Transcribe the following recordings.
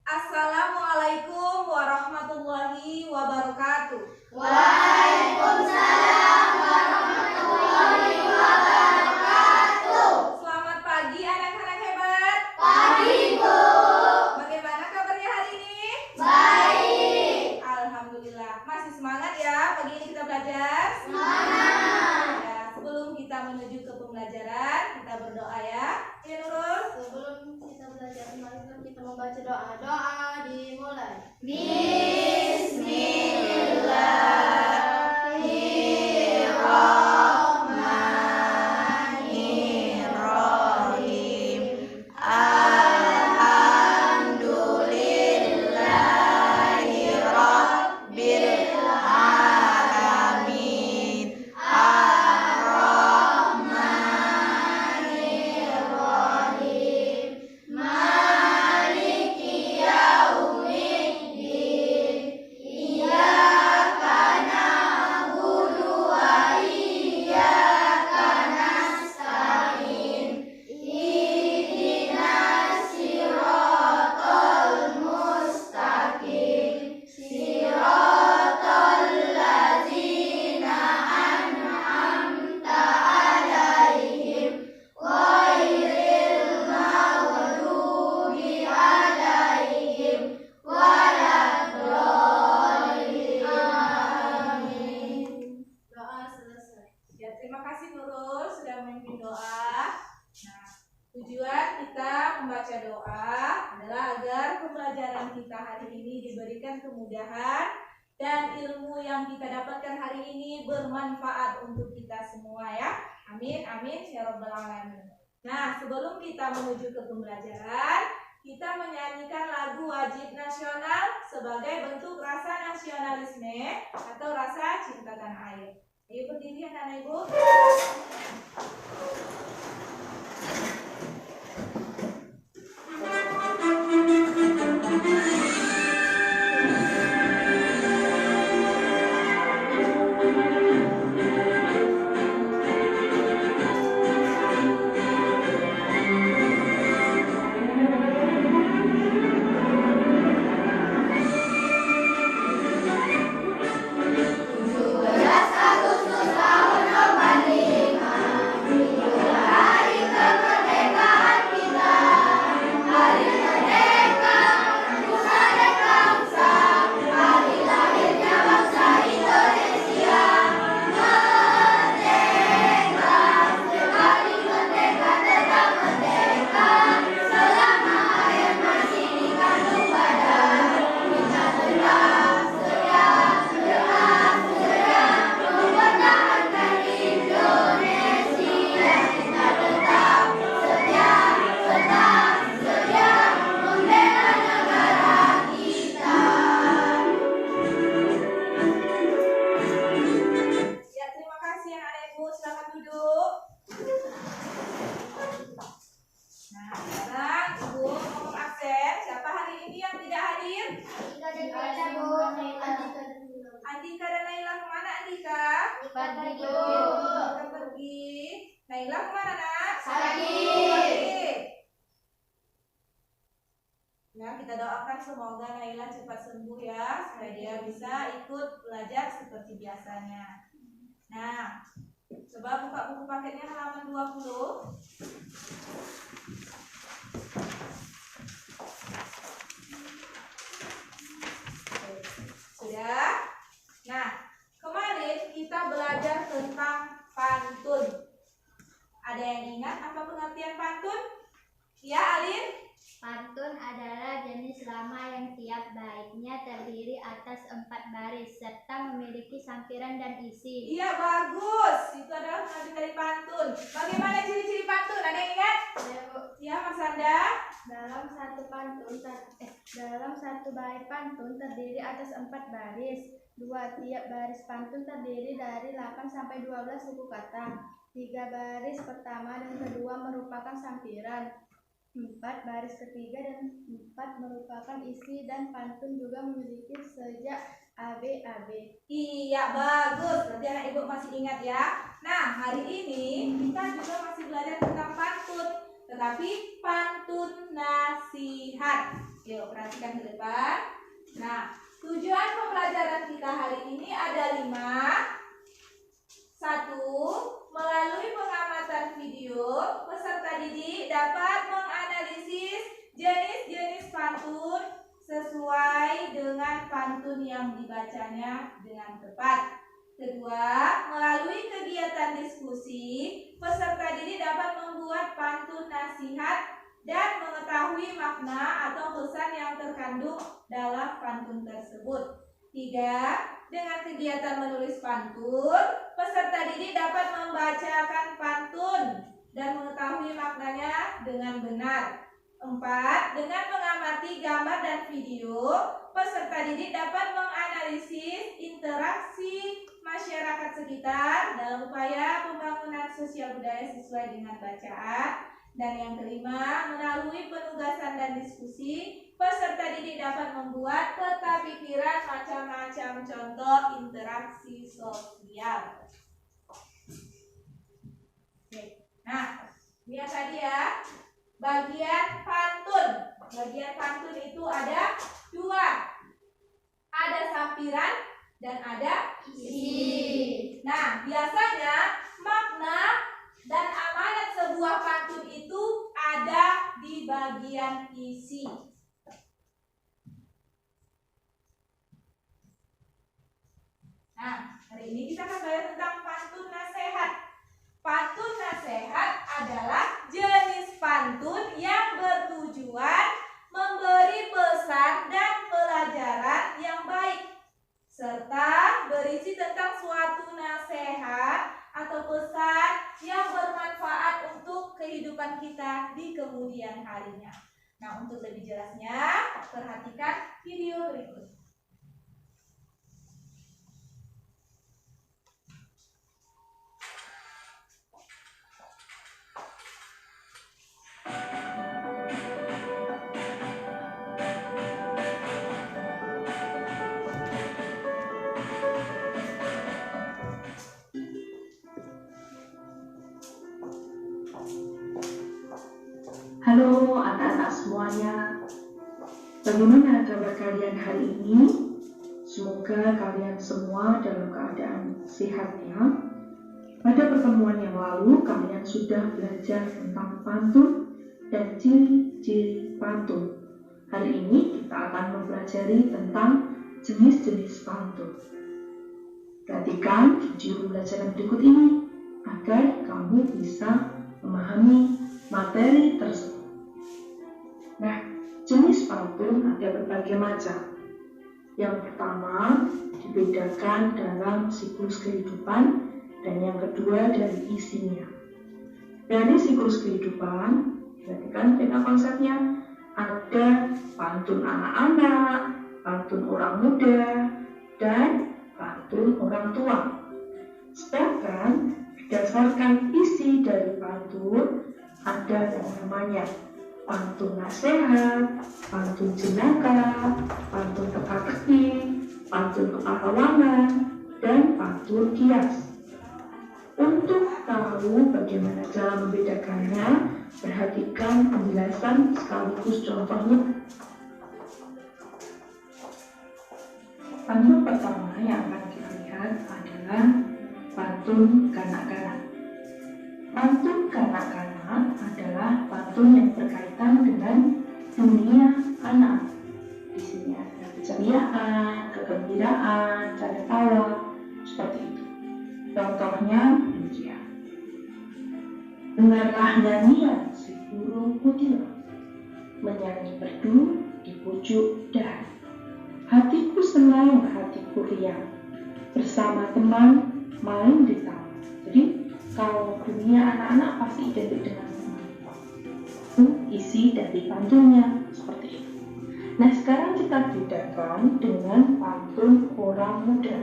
Assalamualaikum warahmatullahi wabarakatuh. Waalaikumsalam warahmatullahi wabarakatuh. Selamat pagi anak-anak hebat. Pagi, Bu. Bagaimana kabarnya hari ini? Baik. Alhamdulillah. Masih semangat ya pagi ini kita belajar? Semangat. Ya, sebelum kita menuju ke pembelajaran, kita berdoa ya. Ya Nurul. Sebelum kita belajar, mari kita membaca doa. Doa dimulai. Bismillahirrahmanirrahim. Alhamdulillahirabbil alamin. Ar-Rahmanirrahim. Maliki yaumiddin. Iyyaka na'budu wa iyyaka nasta'in. Ihdinas siratal mustaqim. Siratal ladzina an'amta 'alaihim ghairil maghdubi 'alaihim waladdallin. Amin. Doa selesai. Ya, terima kasih Nurul sudah memimpin doa. Nah, tujuan kita membaca doa adalah agar pembelajaran kita hari ini diberikan kemudahan dan ilmu yang kita dapatkan hari ini bermanfaat untuk kita semua ya. Amin, amin ya rabbal alamin. Nah, sebelum kita menuju ke pembelajaran, kita menyanyikan lagu wajib nasional sebagai bentuk rasa nasionalisme atau rasa cinta tanah air. Ayo berdiri anak-anak ibu. Agustus tahun 45, hari kemerdekaan kita. Hari merdeka, nusa dan bangsa, hari lahirnya bangsa Indonesia. Merdeka, sekali merdeka tetap merdeka. Selama air masih dikandung badan, kita tetap setia, mempertahankan Indonesia. Kita tetap setia, membela negara kita. Ya, terima kasih anak-anak ibu. Silakan duduk. Nah, sekarang ibu ngomong absen. Siapa hari ini yang tidak hadir? Andika dan Naila kemana Andika? Pergi, Bu. Kita pergi. Naila kemana nak? Sakit. Ya, kita doakan semoga Naila cepat sembuh ya, supaya dia bisa ikut belajar seperti biasanya. Nah, coba buka buku paketnya halaman 20. Oke, sudah? Nah, kemarin kita belajar tentang pantun. Ada yang ingat apa pengertian pantun? Ya, Alin? Pantun adalah jenis lama yang tiap baitnya terdiri atas 4 baris serta memiliki sampiran dan isi. Iya, bagus. Itu adalah pengertian dari pantun. Bagaimana ciri-ciri pantun? Ada yang ingat? Ya, Mas Anda? Dalam satu bait pantun terdiri atas 4 baris. Tiap baris pantun terdiri dari 8 sampai 12 suku kata. 3 baris pertama dan kedua merupakan sampiran. 4 baris ketiga dan 4 merupakan isi, dan pantun juga memiliki sejak AB. Iya, bagus. Berarti anak ibu masih ingat ya. Nah, hari ini kita juga masih belajar tentang pantun, tetapi pantun nasihat. Yuk, perhatikan ke depan. Nah, tujuan pembelajaran kita hari ini ada 5. 1. Melalui pengamatan video, peserta didik dapat menganalisis jenis-jenis pantun sesuai dengan pantun yang dibacanya dengan tepat. 2. Melalui kegiatan diskusi, peserta didik dapat membuat pantun nasihat dan mengetahui makna atau pesan yang terkandung dalam pantun tersebut. 3. Dengan kegiatan menulis pantun, peserta didik dapat membacakan pantun dan mengetahui maknanya dengan benar. 4. Dengan mengamati gambar dan video, peserta didik dapat menganalisis interaksi masyarakat sekitar dalam upaya pembangunan sosial budaya sesuai dengan bacaan. Dan yang kelima, melalui penugasan dan diskusi, peserta didik dapat membuat peta pikiran macam-macam contoh interaksi sosial. Oke. Nah, lihat tadi ya, bagian pantun. Bagian pantun itu ada 2. Ada sampiran dan ada isi. Nah, biasanya makna dan amanat sebuah pantun itu ada di bagian isi. Nah, hari ini kita akan belajar tentang pantun nasihat. Pantun nasihat adalah jenis pantun yang bertujuan memberi pesan dan pelajaran yang baik, serta berisi tentang suatu nasihat atau pesan yang bermanfaat untuk kehidupan kita di kemudian harinya. Nah, untuk lebih jelasnya, perhatikan video berikut. Halo anak-anak semuanya, bagaimana kabar kalian hari ini? Semoga kalian semua dalam keadaan sehat ya. Pada pertemuan yang lalu kalian sudah belajar tentang pantun dan ciri-ciri pantun. Hari ini kita akan mempelajari tentang jenis-jenis pantun. Perhatikan video pembelajaran berikut ini agar kamu bisa memahami materi tersebut. Nah, jenis pantun ada berbagai macam. Yang pertama, dibedakan dalam siklus kehidupan, dan yang kedua dari isinya. Dari siklus kehidupan, perhatikan peta konsepnya, ada pantun anak-anak, pantun orang muda, dan pantun orang tua. Sedangkan berdasarkan isi dari pantun, ada yang namanya pantun nasihat, pantun jenaka, pantun teka-teki, pantun kepahlawanan, dan pantun kias. Untuk tahu bagaimana cara membedakannya, perhatikan penjelasan sekaligus contohnya. Pantun pertama yang akan kita lihat adalah pantun kanak-kanak. Pantun kanak-kanak adalah pantun yang berkaitan dengan dunia anak. Di sini ada keceriaan, kegembiraan, canda tawa, seperti itu. Contohnya demikian. Dengarlah nyanyian si burung kutilang, menyanyi merdu di pucuk dahan. Hatiku senang, hatiku riang, bersama teman main di taman. Jadi kalau dunia anak-anak pasti identik dengan teman. Itu isi dari pantunnya seperti itu. Nah, sekarang kita bedakan dengan pantun orang muda.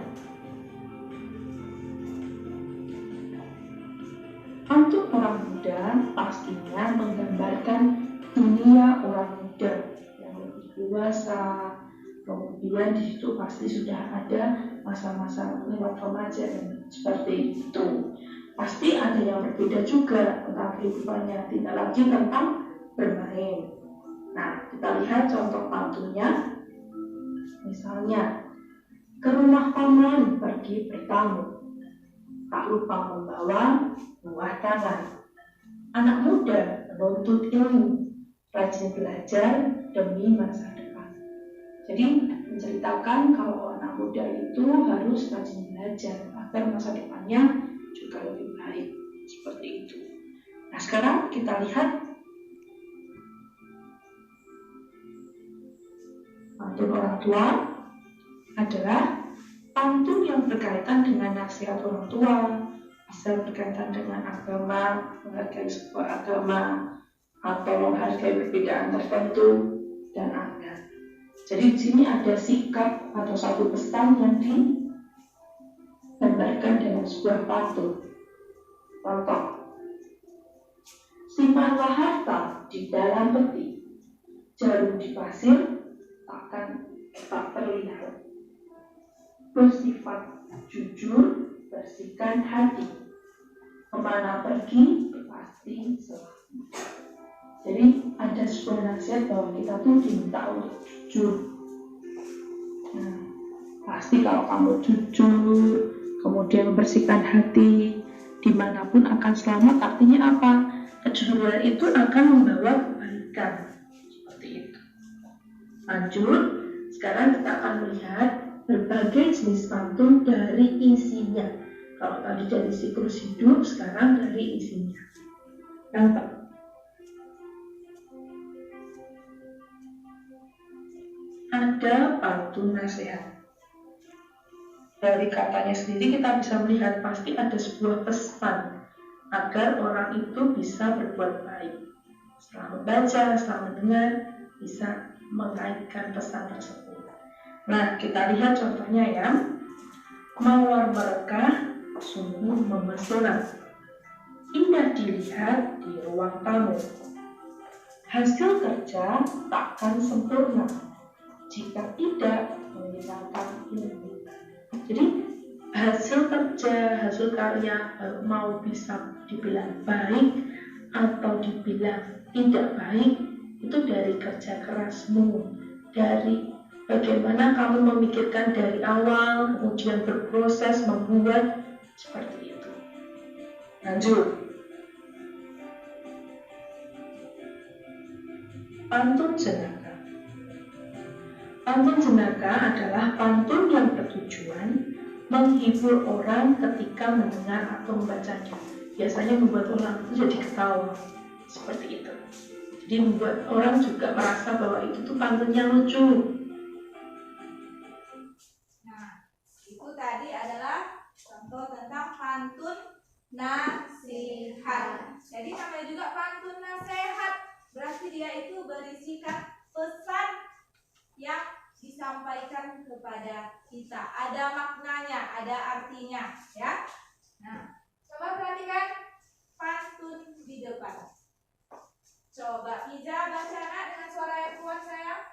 Pantun orang muda pastinya menggambarkan dunia orang muda yang lebih dewasa. Kemudian di situ pasti sudah ada masa-masa lewat remaja dan seperti itu. Pasti ada yang berbeda juga tentang kehidupannya, tidak lagi tentang bermain. Nah, kita lihat contoh pantunnya. Misalnya, ke rumah paman pergi bertamu, tak lupa membawa buah tangan. Anak muda menuntut ilmu, rajin belajar demi masa depan. Jadi menceritakan kalau anak muda itu harus rajin belajar agar masa depannya juga lebih baik. Seperti itu. Nah, sekarang kita lihat pantun orang tua adalah pantun yang berkaitan dengan nasihat orang tua, bisa berkaitan dengan agama, menghargai sebuah agama, atau menghargai perbedaan tertentu, dan adat. Jadi di sini ada sikap atau satu pesan yang digambarkan dalam sebuah pantun. Contoh, simpanlah harta di dalam peti, jarum di pasir tak terlihat. Bersifat jujur, bersihkan hati, kemana pergi pasti selamat. Jadi ada sebuah nasihat bahwa kita tuh diminta untuk jujur. Nah, pasti kalau kamu jujur, kemudian membersihkan hati, dimanapun akan selamat. Artinya apa? Kejujuran itu akan membawa kebaikan. Seperti itu. Lanjut, sekarang kita akan melihat berbagai jenis pantun dari isinya. Kalau tadi dari siklus hidup, sekarang dari isinya. Yang ada pantun nasihat. Dari katanya sendiri kita bisa melihat pasti ada sebuah pesan agar orang itu bisa berbuat baik. Setelah membaca, setelah mendengar, bisa mengaitkan pesan tersebut. Nah, kita lihat contohnya ya. Mawar merekah sungguh memesona, indah dilihat di ruang tamu. Hasil kerja takkan sempurna jika tidak menggunakan ilmu. Jadi hasil kerja, hasil karya mau bisa dibilang baik atau dibilang tidak baik itu dari kerja kerasmu, dari bagaimana kamu memikirkan dari awal, kemudian berproses membuat seperti itu. Lanjut. Pantun jenaka. Pantun jenaka adalah pantun yang bertujuan menghibur orang ketika mendengar atau membacanya. Biasanya membuat orang itu jadi ketawa. Seperti itu. Jadi membuat orang juga merasa bahwa itu tuh pantun yang lucu. Nah, itu tadi adalah contoh tentang pantun nasihat. Jadi namanya juga pantun nasihat. Berarti dia itu berisikan pesan yang disampaikan kepada kita. Ada maknanya, ada artinya, ya. Nah, coba perhatikan pantun di depan. Coba Iza baca dengan suara yang kuat sayang.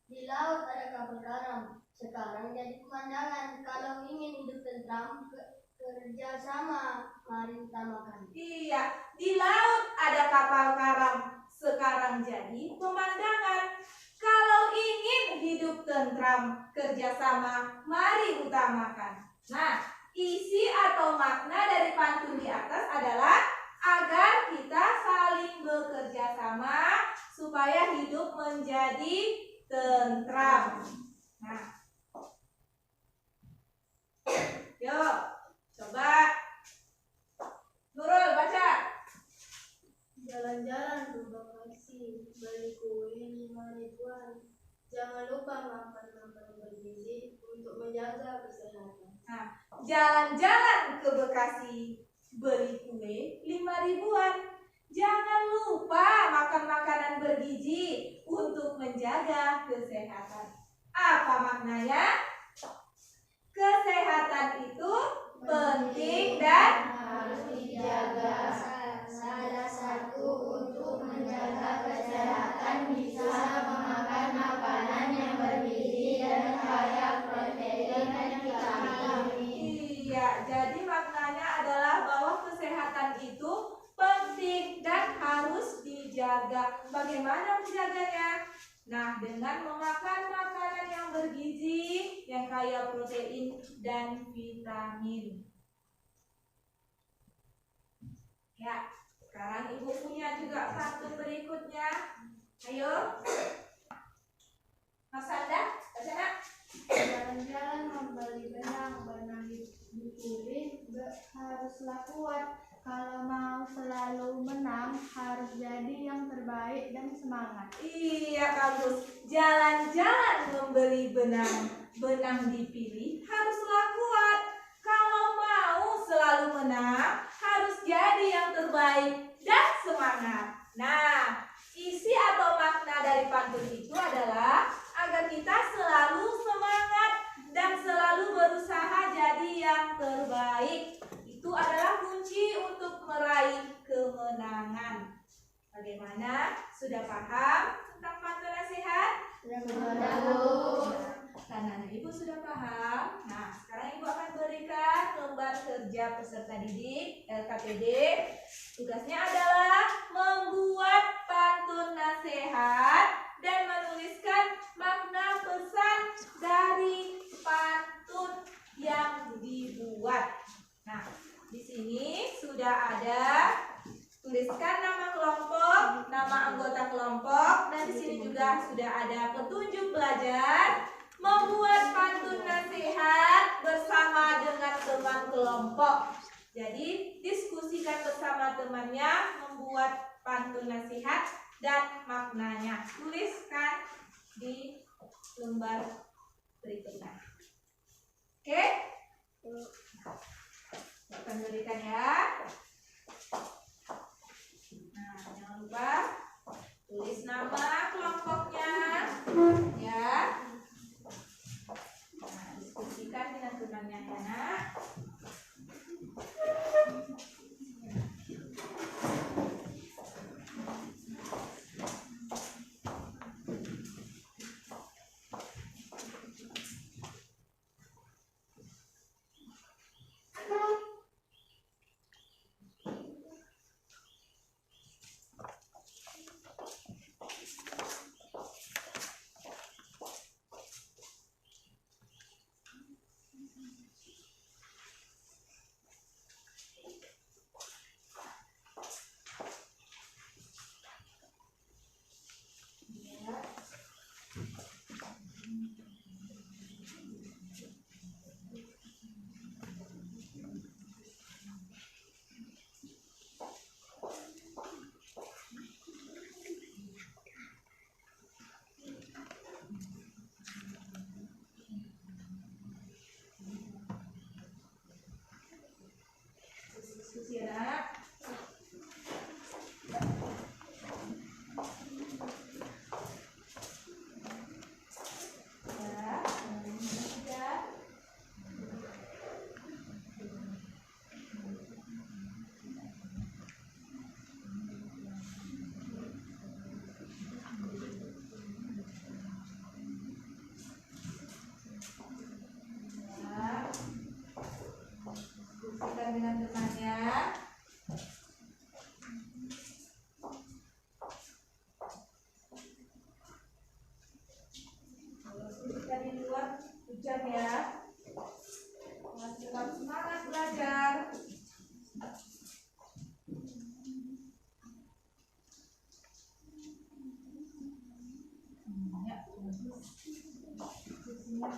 Di laut ada kapal karam, sekarang jadi pemandangan. Kalau ingin hidup tentram, kerja sama, mari utamakan. Iya, di laut ada kapal karam, sekarang jadi pemandangan. Kalau ingin hidup tentram, kerjasama, mari utamakan. Nah, isi atau makna dari pantun di atas adalah agar kita saling bekerja sama supaya hidup menjadi tentram. Nah, yuk, coba Nurul baca. Jalan-jalan ke Bekasi, beli kue 5.000-an. Jangan lupa makan makanan bergizi untuk menjaga kesehatan. Nah, jalan-jalan ke Bekasi, beli kue 5.000-an. Jangan lupa makan makanan bergizi untuk menjaga kesehatan. Apa maknanya? Kesehatan itu penting dan Harus dijaga. Salah satu untuk menjaga kesehatan bisa memakan makanan yang bergizi dan kaya protein dan vitamin. iya, jadi maknanya adalah bahwa kesehatan itu penting dan harus dijaga. Bagaimana menjaganya? Nah, dengan memakan makanan yang bergizi, yang kaya protein dan vitamin. Ya, sekarang Ibu punya juga pantun berikutnya. Ayo, Mas Anda, baca nak. Jalan-jalan membeli benang, benang dipilih haruslah kuat. Kalau mau selalu menang, harus jadi yang terbaik dan semangat. Iya, Kamus. Jalan-jalan membeli benang, benang dipilih haruslah kuat. Kalau mau selalu menang, harus jadi yang terbaik dan semangat. Nah, isi atau makna dari pantun itu adalah agar kita selalu semangat dan selalu berusaha jadi yang terbaik. Itu adalah kunci untuk meraih kemenangan. Bagaimana? Sudah paham tentang pantun nasihat? Karena Ibu sudah paham. Nah, sekarang Ibu akan berikan lembar kerja peserta didik LKPD. Tugasnya adalah membuat pantun nasihat dan menuliskan makna pesan dari pantun yang dibuat. Nah, di sini sudah ada tuliskan nama kelompok, nama anggota kelompok, dan di sini juga sudah ada petunjuk belajar membuat pantun nasihat bersama dengan teman kelompok. Jadi, diskusikan bersama temannya membuat pantun nasihat dan maknanya. Tuliskan di lembar berikutnya. Oke? Akan berikan ya. Nah, jangan lupa tulis nama kelompoknya, ya. Nah, diskusikan dengan temannya ya, nak. Diskusi ya, nak. Diskusikan dengan temannya. Kalau kita di luar hujan ya, masih tetap semangat belajar. Ya, bagus. Diskusinya.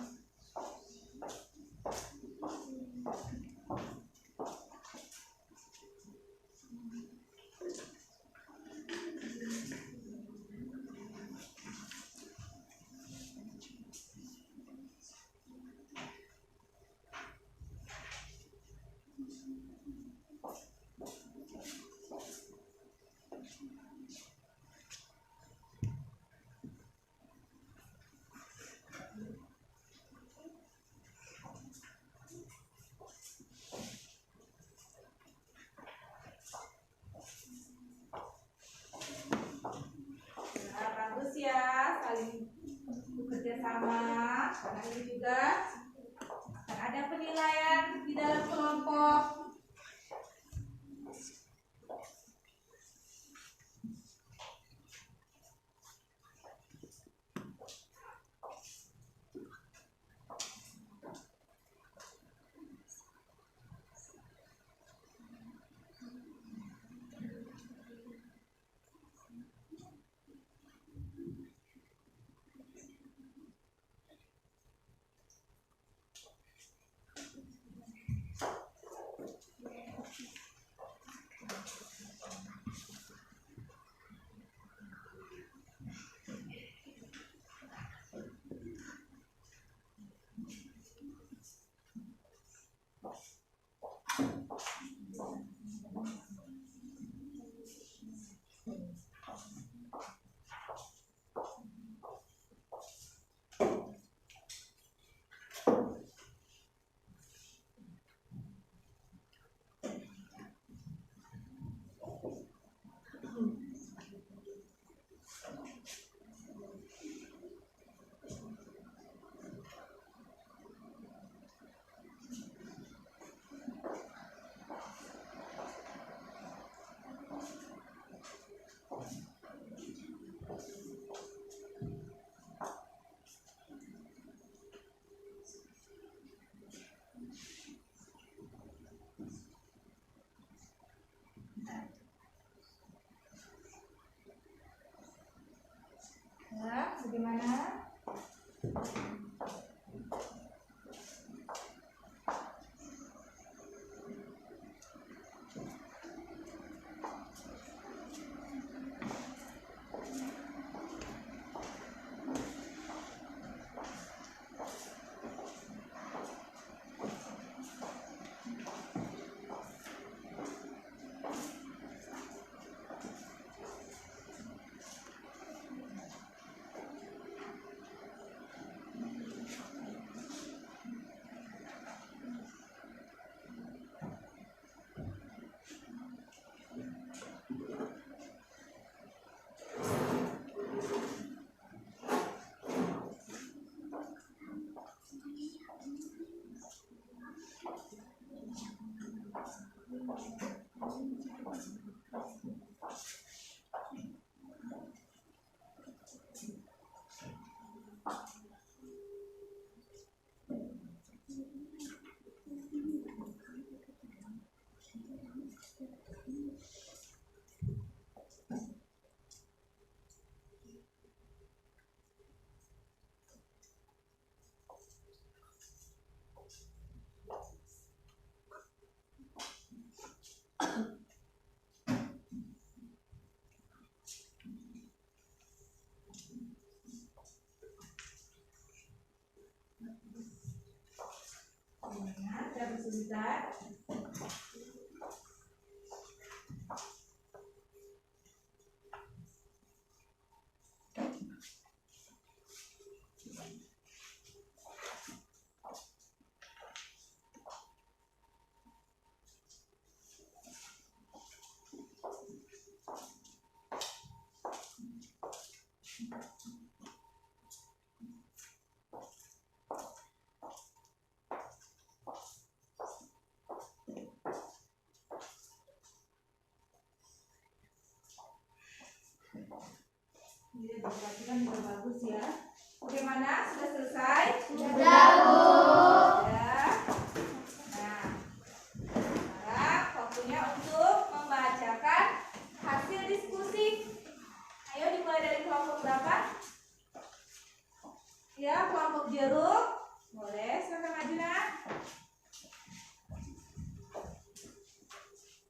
Nah, bagus ya, saling bekerja sama. Karena ini juga akan ada penilaian di dalam kelompok. Nah, bagaimana? Nah, sebentar. Ini diperhatikan juga bagus ya. Bagaimana? Sudah selesai? Sudah, Bu. Sudah. Nah, sekarang waktunya untuk membacakan hasil diskusi. Ayo dimulai dari kelompok berapa? Ya, kelompok jeruk. Boleh, silakan maju nak.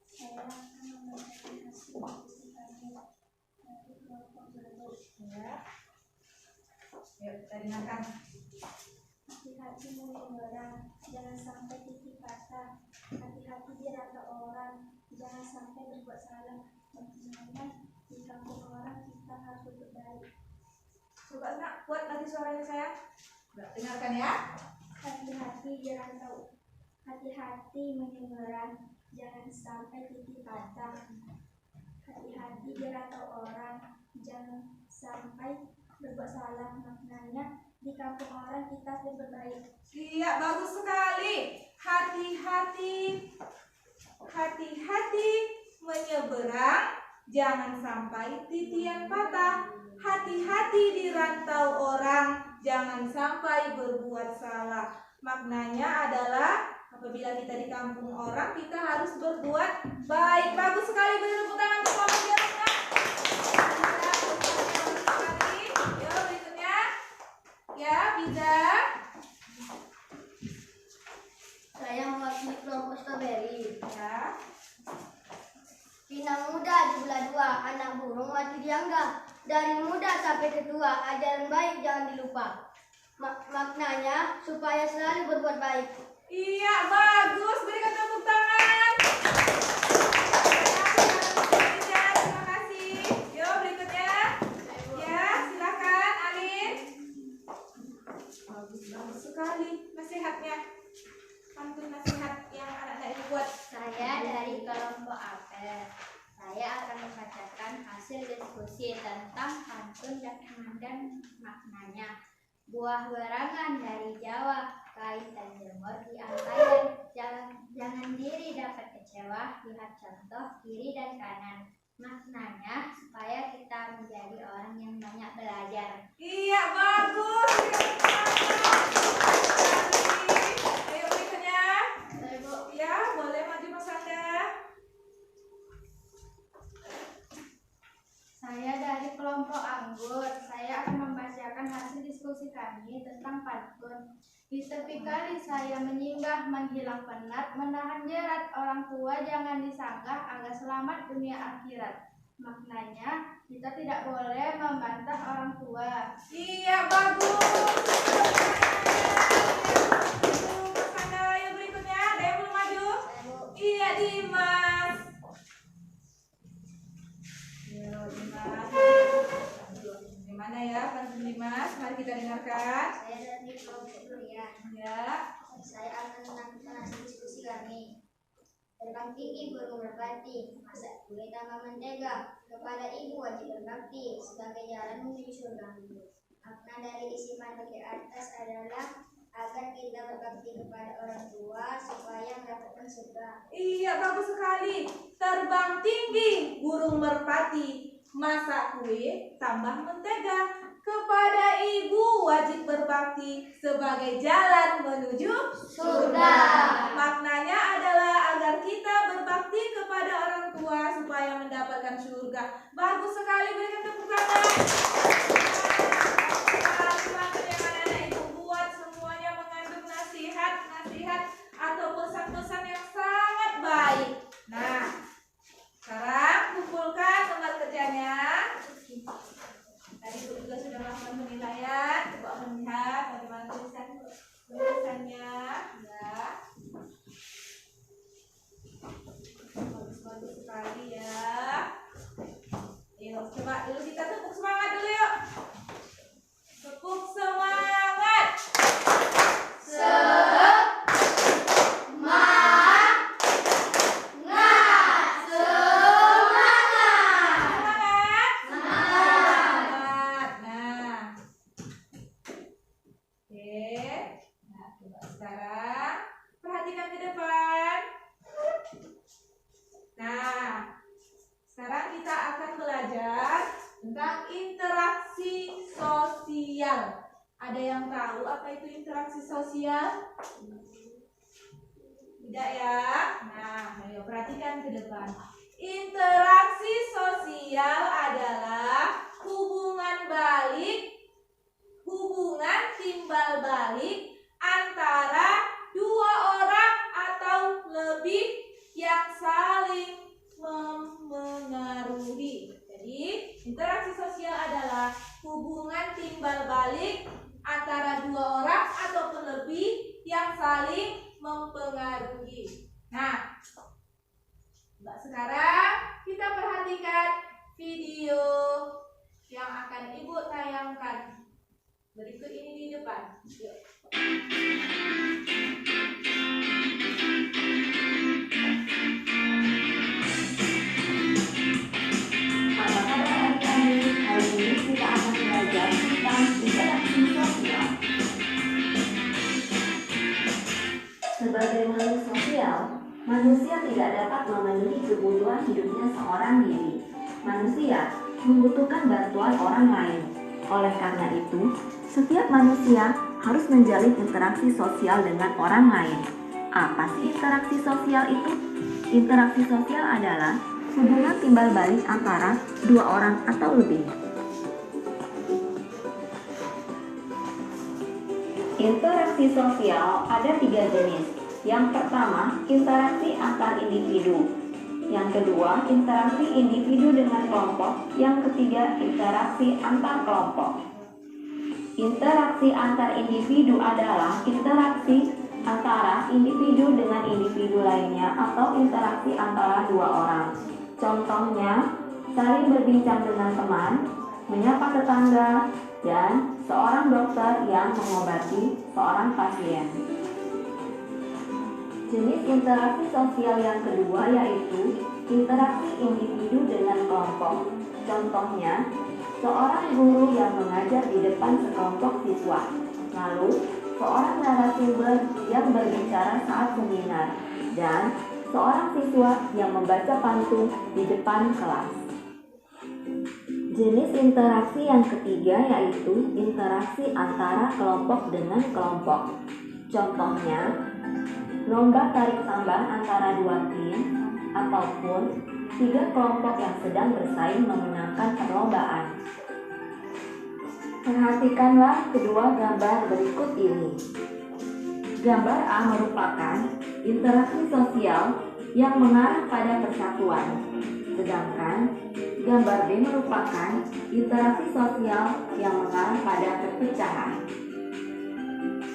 Saya akan membacakan hasil diskusi kami dari kelompok jeruk. Ya. Yuk, kita dengarkan. Hati-hati menyeberang, jangan sampai titik patah. Hati-hati dirata orang, jangan sampai berbuat salah. Bagaimana di kampung orang kita harus berbuat baik. Coba nak, buat lagi suaranya saya. Nggak, dengarkan ya. Hati-hati dirantau, hati-hati menyeberang, jangan sampai titik patah. Hati-hati dirantau orang, jangan sampai berbuat salah. Maknanya di kampung orang kita harus berbuat baik. Iya, bagus sekali. Hati-hati. Hati-hati menyeberang, jangan sampai titian patah. Hati-hati di rantau orang, jangan sampai berbuat salah. Maknanya adalah apabila kita di kampung orang, kita harus berbuat baik. Bagus sekali, beri tepuk tangan untuk kelompok jeruknya. Bagus sekali. Yuk, berikutnya. Ya, bisa. Saya mewakili kelompok stroberi. Ya. Pinang muda jumlah 2, anak burung mati dianggap. Dari muda sampai ketua, ajaran baik jangan dilupa. Maknanya supaya selalu berbuat baik. Iya, bagus. Berikan tepuk tangan. Terima kasih. Yuk, berikutnya. Ya, silakan Alin. Bagus sekali nasihatnya. Pantun nasihat yang anak-anak ini buat. Saya dari kelompok apel. Saya akan membacakan hasil diskusi tentang pantun dan maknanya. Buah berangan dari Jawa, kaitan jemur di antaian. Jangan diri dapat kecewa, lihat contoh kiri dan kanan. Maknanya supaya kita menjadi orang yang banyak belajar. Iya, bagus. Ayo berikutnya. Ya, boleh maju Mas Anda. Saya dari kelompok anggur. Saya akan diskusi kami tentang pantun. Di tepi kali saya menyinggah, menghilang penat, menahan jerat. Orang tua jangan disanggah, agar selamat dunia akhirat. Maknanya, kita tidak boleh membantah orang tua. Iya, bagus. Mas Anda, yang berikutnya, ada yang belum maju? Iya, Dimas. Yo, Dimas. Gimana ya, pantun Dimas? Mari kita dengarkan. Saya dari kelompok Durian. Ya. Saya akan menanggapi diskusi kami. Terbang tinggi burung merpati, masak kue tambah mentega. Kepada ibu wajib berbakti, sebagai jalan menuju surga. Makna dari isi pantun di atas adalah agar kita berbakti kepada orang tua supaya mendapatkan surga. Iya, bagus sekali. Terbang tinggi burung merpati, masak kue tambah mentega. Kepada ibu wajib berbakti, sebagai jalan menuju surga. Maknanya adalah agar kita berbakti kepada orang tua supaya mendapatkan surga. Bagus sekali, berikan tepuk tangan. Pantun yang anak-anak ibu buat semuanya mengandung nasihat atau pesan-pesan yang sangat baik. Nah, sekarang kumpulkan lembar kerjanya. Tadi ibu juga sudah melakukan penilaian. Coba melihat bagaimana tulisannya. Ya, bagus sekali ya. Yuk, coba dulu kita tepuk semangat dulu yuk. Tepuk semangat. Tentang interaksi sosial. Ada yang tahu apa itu interaksi sosial? Tidak ya? Nah, ayo perhatikan ke depan. Interaksi sosial adalah hubungan timbal balik antara dua orang atau lebih yang saling memengaruhi. Jadi, interaksi sosial adalah hubungan timbal balik antara dua orang ataupun lebih yang saling mempengaruhi. Nah, sekarang kita perhatikan video yang akan ibu tayangkan berikut ini di depan. Yuk. Sebagai makhluk sosial, manusia tidak dapat memenuhi kebutuhan hidupnya seorang diri. Manusia membutuhkan bantuan orang lain. Oleh karena itu, setiap manusia harus menjalin interaksi sosial dengan orang lain. Apa sih interaksi sosial itu? Interaksi sosial adalah hubungan timbal balik antara dua orang atau lebih. Interaksi sosial ada 3 jenis. Yang pertama, interaksi antar individu. Yang kedua, interaksi individu dengan kelompok. Yang ketiga, interaksi antar kelompok. Interaksi antar individu adalah interaksi antara individu dengan individu lainnya atau interaksi antara dua orang. Contohnya, saling berbincang dengan teman, menyapa tetangga, dan seorang dokter yang mengobati seorang pasien. Jenis interaksi sosial yang kedua yaitu interaksi individu dengan kelompok. Contohnya, seorang guru yang mengajar di depan sekelompok siswa, lalu seorang narasumber yang berbicara saat seminar, dan seorang siswa yang membaca pantun di depan kelas. Jenis interaksi yang ketiga yaitu interaksi antara kelompok dengan kelompok. Contohnya, lomba tarik tambang antara dua tim ataupun 3 kelompok yang sedang bersaing memenangkan perlombaan. Perhatikanlah kedua gambar berikut ini. Gambar A merupakan interaksi sosial yang mengarah pada persatuan, sedangkan gambar B merupakan interaksi sosial yang mengarah pada perpecahan.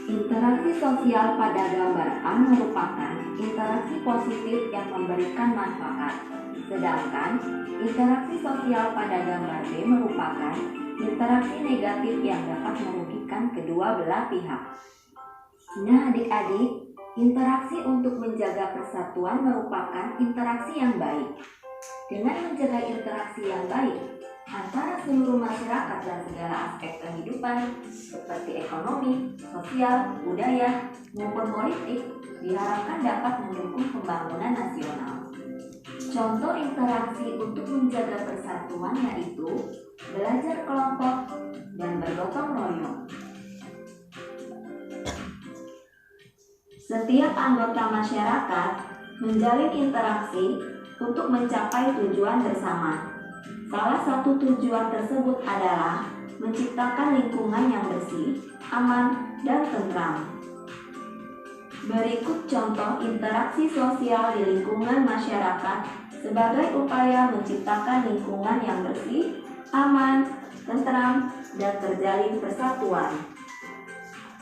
Interaksi sosial pada gambar A merupakan interaksi positif yang memberikan manfaat, sedangkan interaksi sosial pada gambar B merupakan interaksi negatif yang dapat merugikan kedua belah pihak. Nah, adik-adik, interaksi untuk menjaga persatuan merupakan interaksi yang baik. Dengan menjaga interaksi yang baik antara seluruh masyarakat dan segala aspek kehidupan seperti ekonomi, sosial, budaya, maupun politik diharapkan dapat mendukung pembangunan nasional. Contoh interaksi untuk menjaga persatuan yaitu belajar kelompok dan bergotong royong. Setiap anggota masyarakat menjalin interaksi untuk mencapai tujuan bersama. Salah satu tujuan tersebut adalah menciptakan lingkungan yang bersih, aman, dan tentram. Berikut contoh interaksi sosial di lingkungan masyarakat sebagai upaya menciptakan lingkungan yang bersih, aman, tentram, dan terjalin persatuan.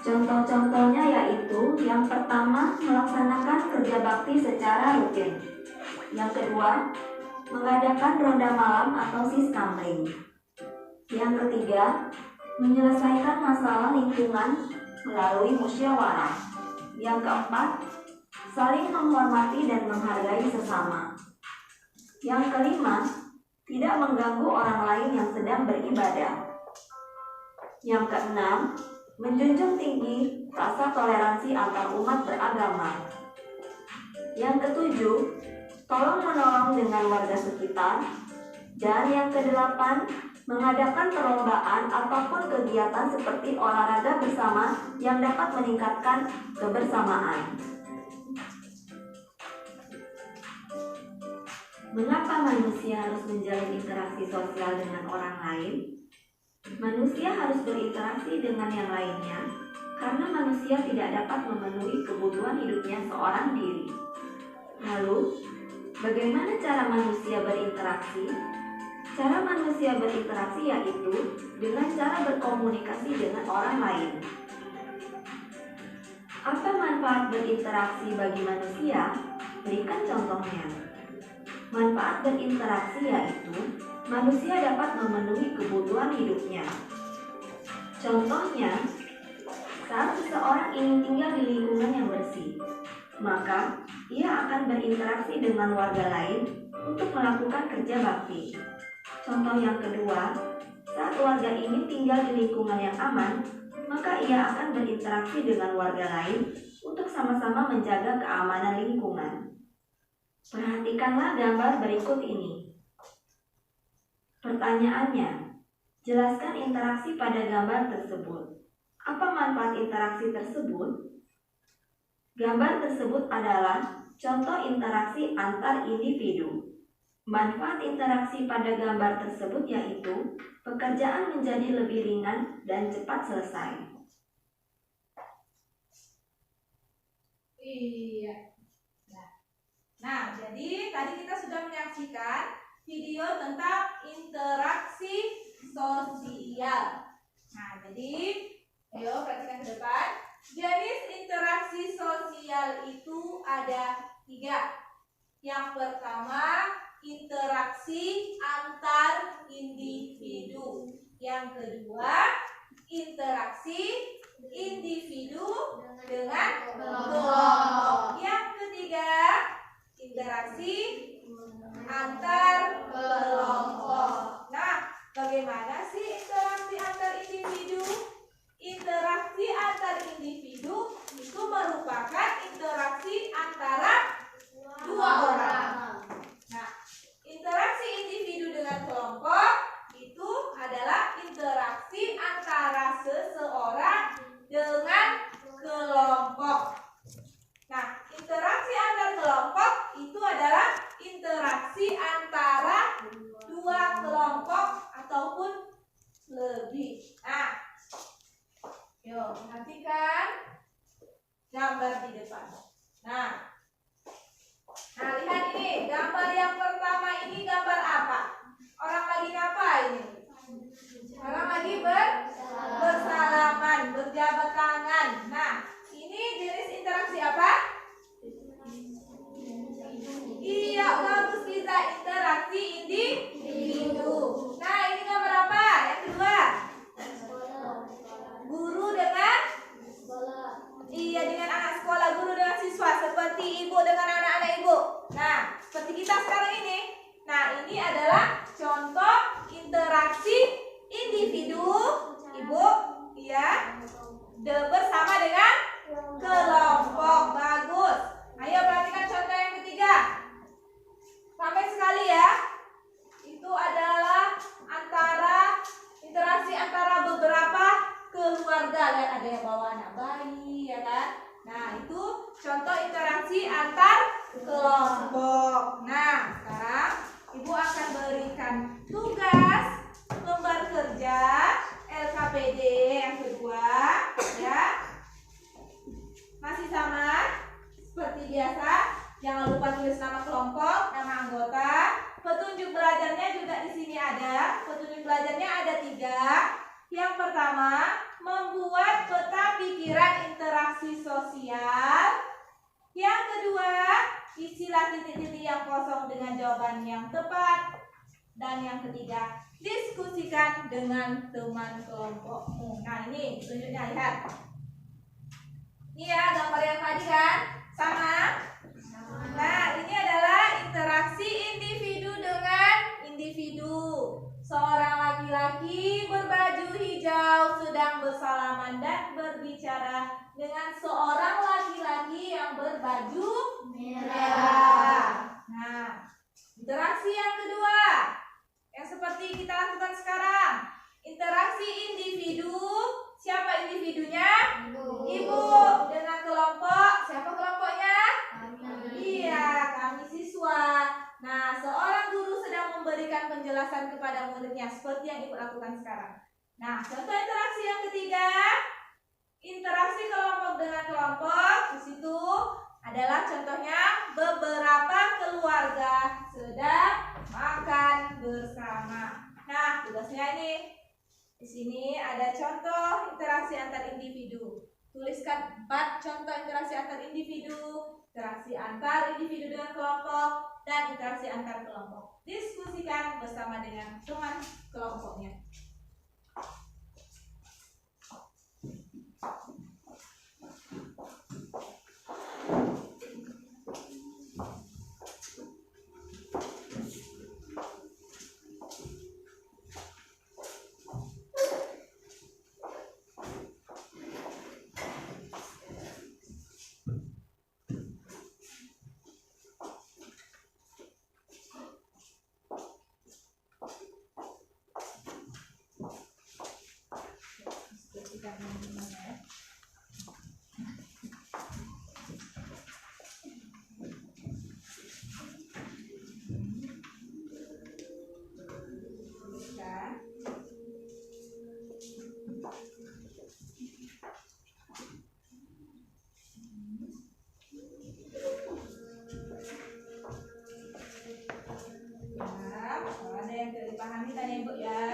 Contoh-contohnya yaitu yang pertama, melaksanakan kerja bakti secara rutin. Yang kedua, mengadakan ronda malam atau siskamling. Yang ketiga, menyelesaikan masalah lingkungan melalui musyawarah. Yang keempat, saling menghormati dan menghargai sesama. Yang kelima, tidak mengganggu orang lain yang sedang beribadah. Yang keenam, menjunjung tinggi rasa toleransi antar umat beragama. Yang ketujuh, tolong menolong dengan warga sekitar. Dan yang kedelapan, mengadakan perlombaan ataupun kegiatan seperti olahraga bersama yang dapat meningkatkan kebersamaan. Mengapa manusia harus menjalin interaksi sosial dengan orang lain? Manusia harus berinteraksi dengan yang lainnya karena manusia tidak dapat memenuhi kebutuhan hidupnya seorang diri. Lalu, bagaimana cara manusia berinteraksi? Cara manusia berinteraksi yaitu dengan cara berkomunikasi dengan orang lain. Apa manfaat berinteraksi bagi manusia? Berikan contohnya. Manfaat berinteraksi yaitu manusia dapat memenuhi kebutuhan hidupnya. Contohnya, saat seseorang ingin tinggal di lingkungan yang bersih, maka ia akan berinteraksi dengan warga lain untuk melakukan kerja bakti. Contoh yang kedua, saat warga ingin tinggal di lingkungan yang aman, maka ia akan berinteraksi dengan warga lain untuk sama-sama menjaga keamanan lingkungan. Perhatikanlah gambar berikut ini. Pertanyaannya, jelaskan interaksi pada gambar tersebut. Apa manfaat interaksi tersebut? Gambar tersebut adalah contoh interaksi antar individu. Manfaat interaksi pada gambar tersebut yaitu pekerjaan menjadi lebih ringan dan cepat selesai. Iya. Nah, jadi tadi kita sudah menyaksikan video tentang interaksi sosial. Nah, jadi ayo perhatikan ke depan. Jenis interaksi sosial itu ada 3. Yang pertama, interaksi antar individu. Yang kedua, interaksi individu dengan kelompok. Yang ketiga, interaksi antar kelompok. Nah, bagaimana sih interaksi antar individu? Interaksi antar individu itu merupakan interaksi antara 2 orang. Nah, interaksi individu dengan kelompok itu adalah interaksi antara seseorang dengan kelompok. Nah, interaksi antar kelompok itu adalah interaksi antara 2 kelompok ataupun Perhatikan gambar di depan. Nah, lihat ini. Gambar yang pertama ini gambar apa? Orang lagi ngapain ini? Orang lagi bersalaman, berjabat tangan. Nah, ini jenis interaksi apa? Iya, bagus Liza. Interaksi individu. Nah, ini gambar apa? Yang kedua. Guru dengan iya, dengan anak sekolah, guru dengan siswa, seperti ibu dengan anak-anak ibu. Nah, seperti kita sekarang ini. Nah, ini adalah contoh interaksi individu, ibu, ya, bersama dengan kelompok. Bagus. Ayo perhatikan contoh yang ketiga. Sampai sekali ya. Itu adalah interaksi antara beberapa keluarga. Lihat ada yang bawa anak bayi, ya kan? Nah, itu contoh interaksi antar kelompok. Nah, sekarang Ibu akan berikan tugas lembar kerja LKPD yang kedua, ya. Masih sama seperti biasa. Jangan lupa tulis nama kelompok, nama anggota. Petunjuk belajarnya juga di sini ada. Petunjuk belajarnya ada 3. Yang pertama, membuat peta pikiran interaksi sosial. Yang kedua, isilah titik-titik yang kosong dengan jawaban yang tepat. Dan yang ketiga, diskusikan dengan teman kelompokmu. Nah, ini tunjuknya, lihat. Ini ya gambar yang tadi kan? Sama? Nah, ini adalah interaksi individu dengan individu. Seorang laki-laki berbaju hijau sedang bersalaman dan berbicara dengan seorang laki-laki yang berbaju merah. Nah, interaksi yang kedua yang seperti kita lakukan sekarang. Interaksi individu. Siapa individunya? Ibu. Dengan kelompok. Siapa kelompoknya? Iya, kami siswa. Nah, seorang guru sedang memberikan penjelasan kepada muridnya seperti yang Ibu lakukan sekarang. Nah, contoh interaksi yang ketiga, interaksi kelompok dengan kelompok. Di situ adalah contohnya beberapa keluarga sedang makan bersama. Nah, tugasnya ini. Di sini ada contoh interaksi antar individu. Tuliskan 4 contoh interaksi antar individu, interaksi antar individu dengan kelompok, dan interaksi antar kelompok. Diskusikan bersama dengan teman kelompoknya. Dipahami tanya Ibu ya.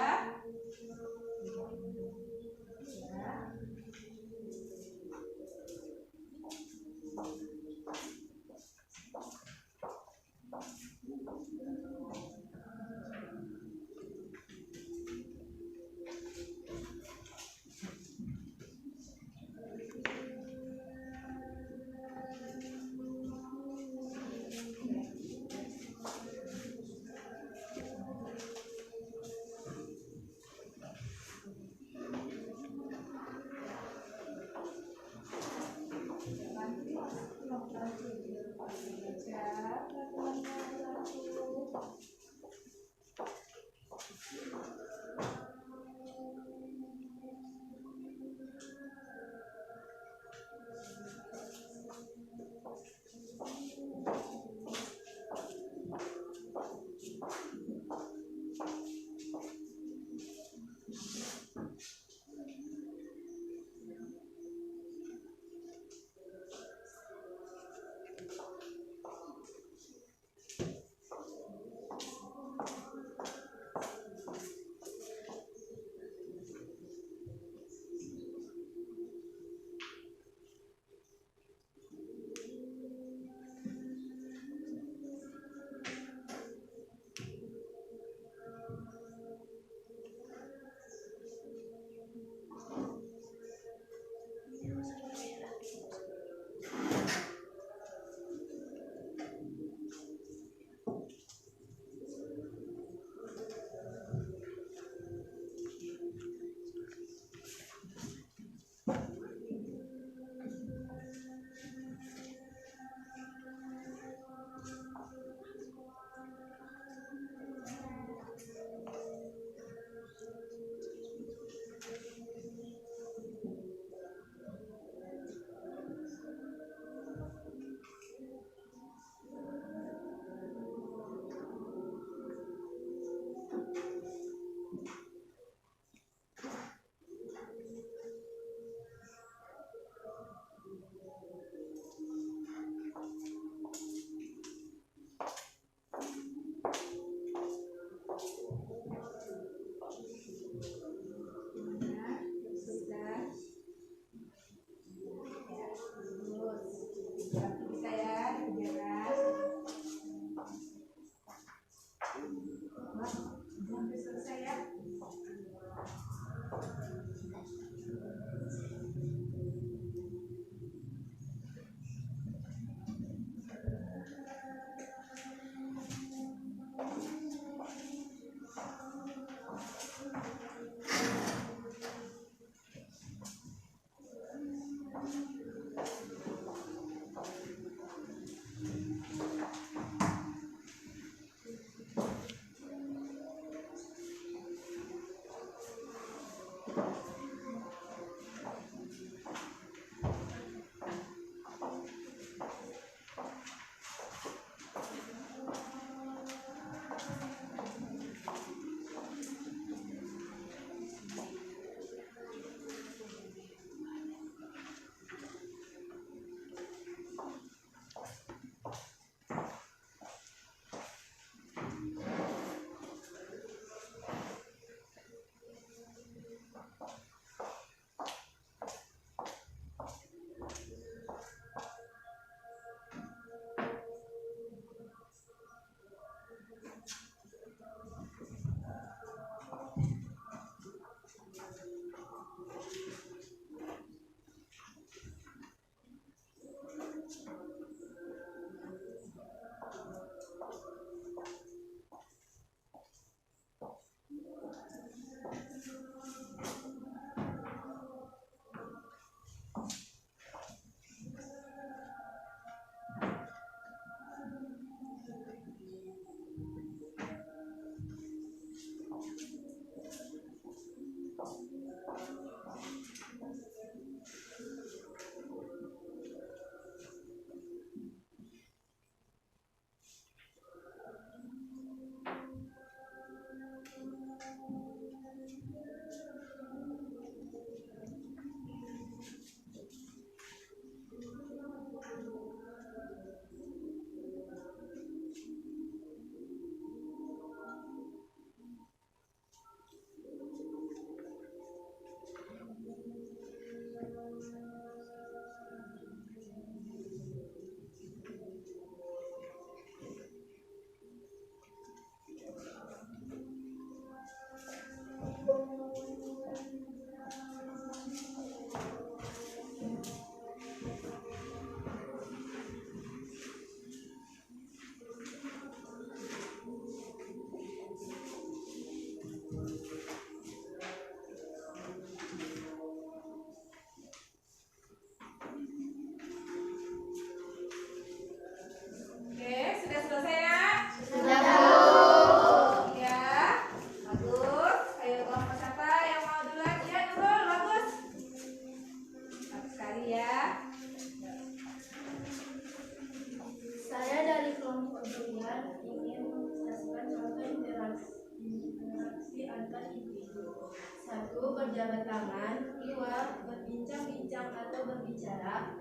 berjabat tangan. 2. Berbincang-bincang atau berbicara.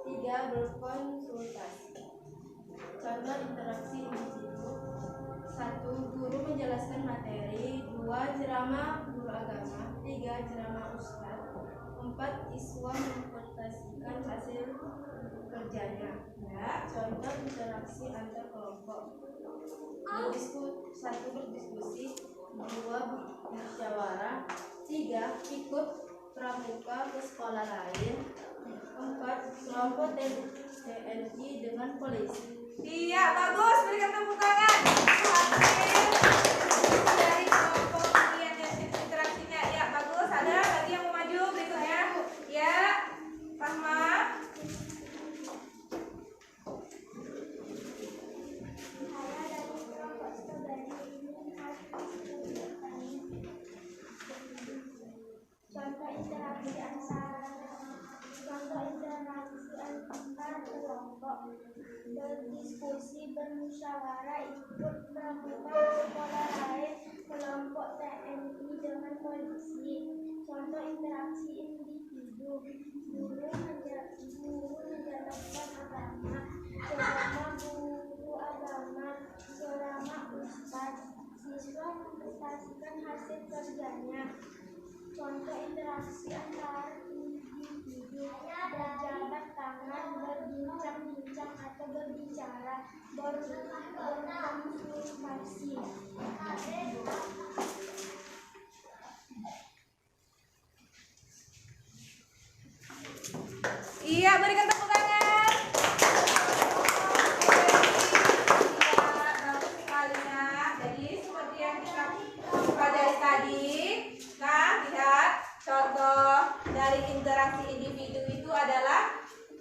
3. Berkonsultasi. Contoh interaksi individu. 1. Guru menjelaskan materi. 2. Ceramah guru agama. 3. Ceramah ustadz. 4. Siswa menginterpretasikan hasil kerjanya. Ya, contoh interaksi antar kelompok. 1. Berdiskusi. 2. Musyawarah. 3. Ikut pramuka ke sekolah lain. 4. Kelompok TNI dengan polisi. Iya, bagus. Berikan tepuk tangan. Hasil dari kelompok kemudian interaksinya. Ya, bagus. Ada lagi yang mau maju berikutnya? Ya, Rahma. Saya dari kelompok strawberry ini harus bertani. Contoh interaksi antar kelompok. Berdiskusi, bermusyawarah, ikut pramuka sekolah lain, kelompok TNI dengan polisi. Contoh interaksi individu. Guru menjelaskan agama, ceramah guru agama, ceramah ustadz. Siswa mempresentasikan hasil kerjanya. Contoh interaksi antar individu. Berjabat tangan, berbincang-bincang atau berbicara, berkonsultasi. Iya, berikan tepuk tangan. Bagus sekali ya. Jadi seperti yang kita pelajari tadi, nah lihat contoh dari interaksi individu itu adalah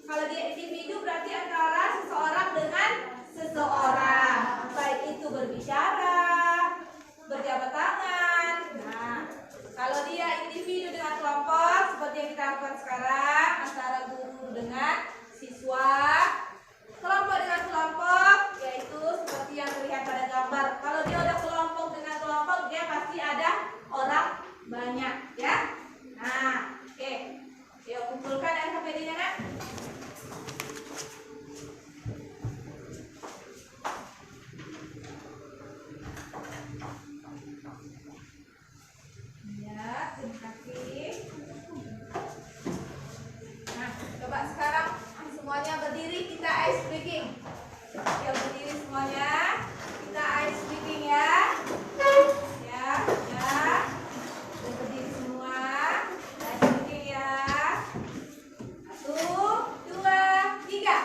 kalau dia individu berarti antara seseorang dengan seseorang, baik itu berbicara, berjabat tangan. Nah, kalau dia individu dengan kelompok seperti yang kita lakukan sekarang, antara guru dengan siswa, kelompok dengan kelompok, yaitu seperti yang terlihat pada gambar. Kalau dia udah kelompok dengan kelompok, dia pasti ada orang banyak, ya. Nah, oke. Yuk kumpulkan alfabetnya, Nak. Ya, terima kasih. Nah, coba sekarang semuanya berdiri, kita ice breaking. Ya, berdiri semuanya. Kita ice breaking ya. Ya, ya. Dan berdiri semua. Ice breaking ya. 1, 2, 3.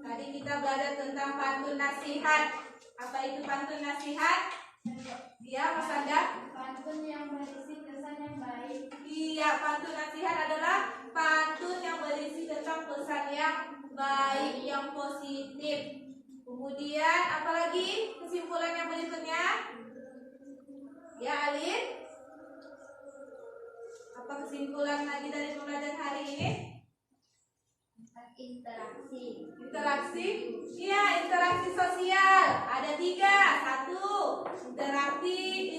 Tadi kita belajar tentang pantun nasihat. Apa itu pantun nasihat? Iya, Mas Anda. Pantun yang berisi kesan yang baik. Iya, pantun nasihat adalah pantun yang berisi tentang pesan yang baik, yang positif. Kemudian apalagi kesimpulan yang berikutnya? Ya, Alin. Apa kesimpulan lagi dari pembelajaran hari ini? Interaksi. Interaksi? Iya, interaksi sosial. Ada 3. 1.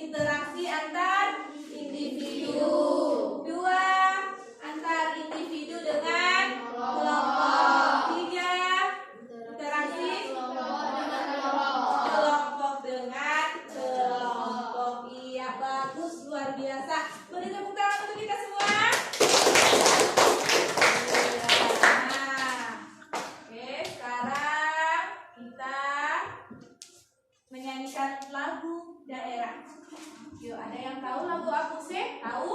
Interaksi antar individu. 2. Antar individu dengan kelompok. 3. Interaksi kelompok dengan kelompok. Iya, bagus, luar biasa. Beri tepuk tangan untuk kita semua. Menyanyikan lagu daerah. Yuk, ada yang tahu lagu apa sih? Tahu?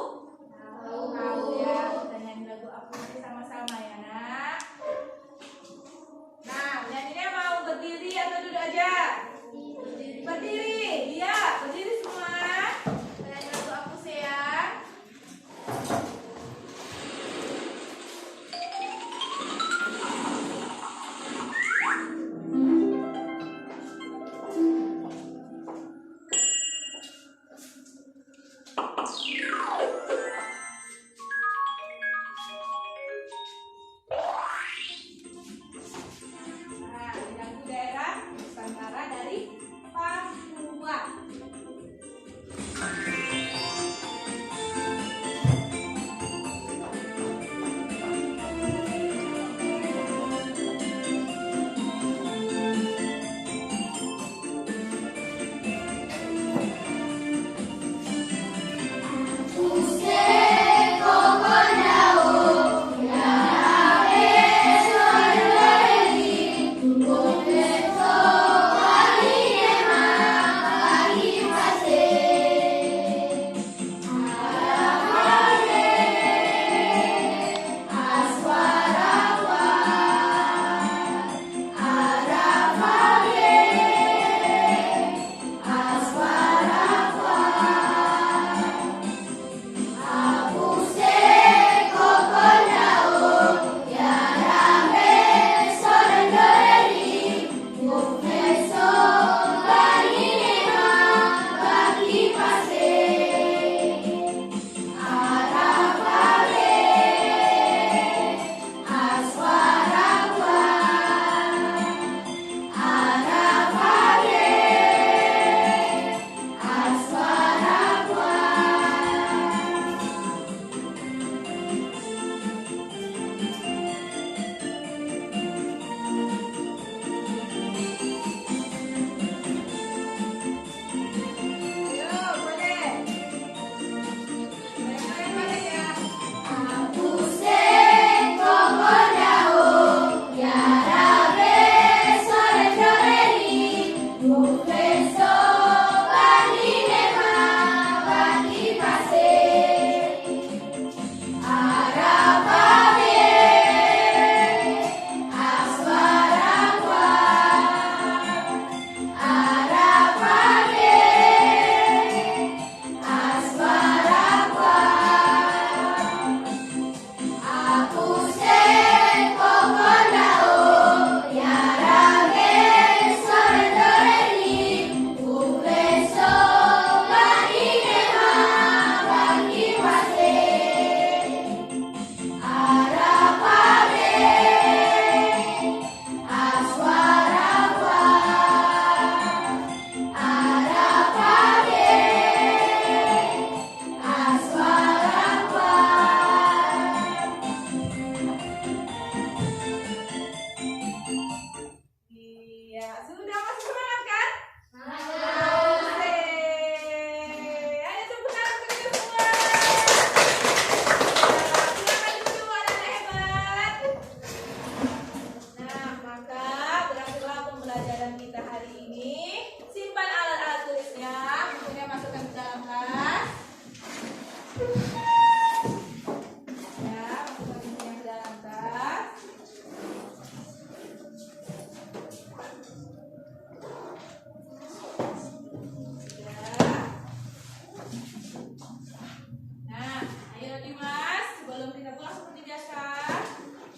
sebelum kita pulang seperti biasa.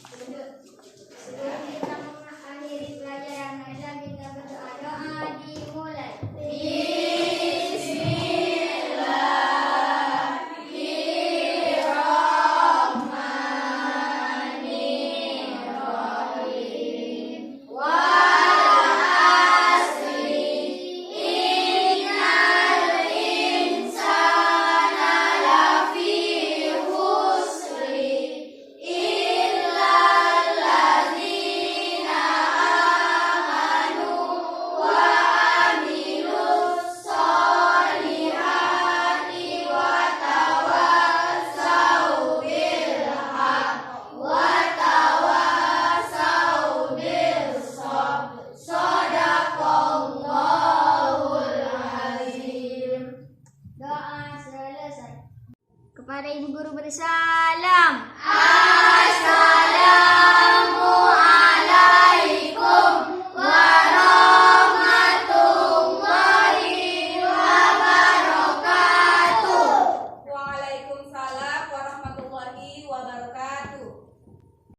Sebelum kita mengakhiri pelajaran mengajar, kita berdoa dimulai. Kepada Ibu Guru bersalam.